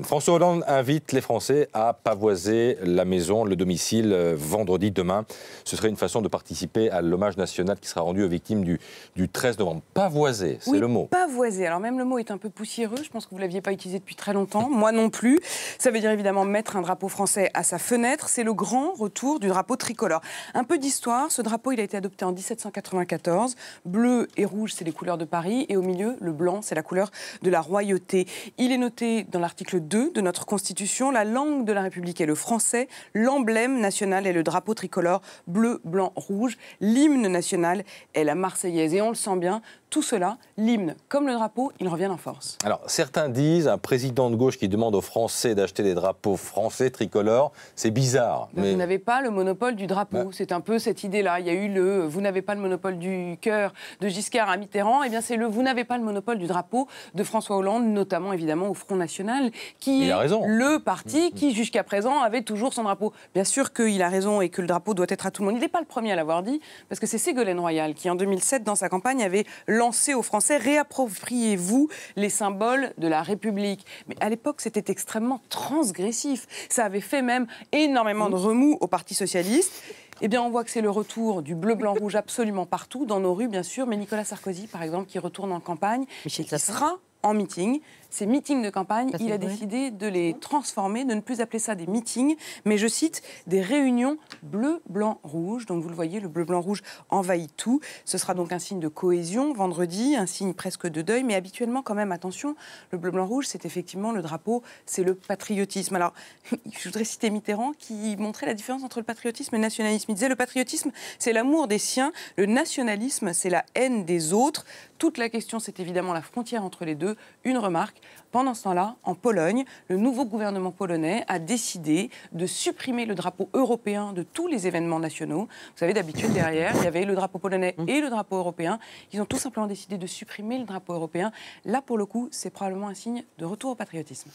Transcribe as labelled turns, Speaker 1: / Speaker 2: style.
Speaker 1: François Hollande invite les Français à pavoiser la maison, le domicile, vendredi, demain. Ce serait une façon de participer à l'hommage national qui sera rendu aux victimes du 13 novembre. Pavoiser, c'est
Speaker 2: oui,
Speaker 1: le mot.
Speaker 2: Pavoiser. Alors même le mot est un peu poussiéreux. Je pense que vous ne l'aviez pas utilisé depuis très longtemps. Moi non plus. Ça veut dire évidemment mettre un drapeau français à sa fenêtre. C'est le grand retour du drapeau tricolore. Un peu d'histoire. Ce drapeau, il a été adopté en 1794. Bleu et rouge, c'est les couleurs de Paris. Et au milieu, le blanc, c'est la couleur de la royauté. Il est noté dans l'article 2 de notre Constitution. La langue de la République est le français. L'emblème national est le drapeau tricolore bleu, blanc, rouge. L'hymne national est la Marseillaise. Et on le sent bien, tout cela, l'hymne comme le drapeau, ils reviennent en force.
Speaker 1: Alors, certains disent, un président de gauche qui demande aux Français d'acheter des drapeaux français tricolores, c'est bizarre.
Speaker 2: Mais... Vous n'avez pas le monopole du drapeau. C'est un peu cette idée-là. Il y a eu le « vous n'avez pas le monopole du cœur » de Giscard à Mitterrand. Eh bien, c'est le « vous n'avez pas le monopole du drapeau » de François Hollande, notamment évidemment au Front National, qui est le parti qui, jusqu'à présent, avait toujours son drapeau. Bien sûr qu'il a raison et que le drapeau doit être à tout le monde. Il n'est pas le premier à l'avoir dit, parce que c'est Ségolène Royal qui, en 2007, dans sa campagne, avait lancé aux Français « réappropriez-vous les symboles de la République ». Mais à l'époque, c'était extrêmement transgressif. Ça avait fait même énormément de remous au Parti socialiste. Eh bien, on voit que c'est le retour du bleu, blanc, rouge absolument partout, dans nos rues, bien sûr. Mais Nicolas Sarkozy, par exemple, qui retourne en campagne, qui sera en meeting. Ces meetings de campagne, il a décidé de les transformer, de ne plus appeler ça des meetings, mais je cite, des réunions bleu, blanc, rouge. Donc vous le voyez, le bleu, blanc, rouge envahit tout. Ce sera donc un signe de cohésion vendredi, un signe presque de deuil, mais habituellement quand même, attention, le bleu, blanc, rouge, c'est effectivement le drapeau, c'est le patriotisme. Alors, je voudrais citer Mitterrand qui montrait la différence entre le patriotisme et le nationalisme. Il disait, le patriotisme, c'est l'amour des siens, le nationalisme, c'est la haine des autres. Toute la question, c'est évidemment la frontière entre les deux. Une remarque, pendant ce temps-là, en Pologne, le nouveau gouvernement polonais a décidé de supprimer le drapeau européen de tous les événements nationaux. Vous savez, d'habitude, derrière, il y avait le drapeau polonais et le drapeau européen. Ils ont tout simplement décidé de supprimer le drapeau européen. Là, pour le coup, c'est probablement un signe de retour au patriotisme.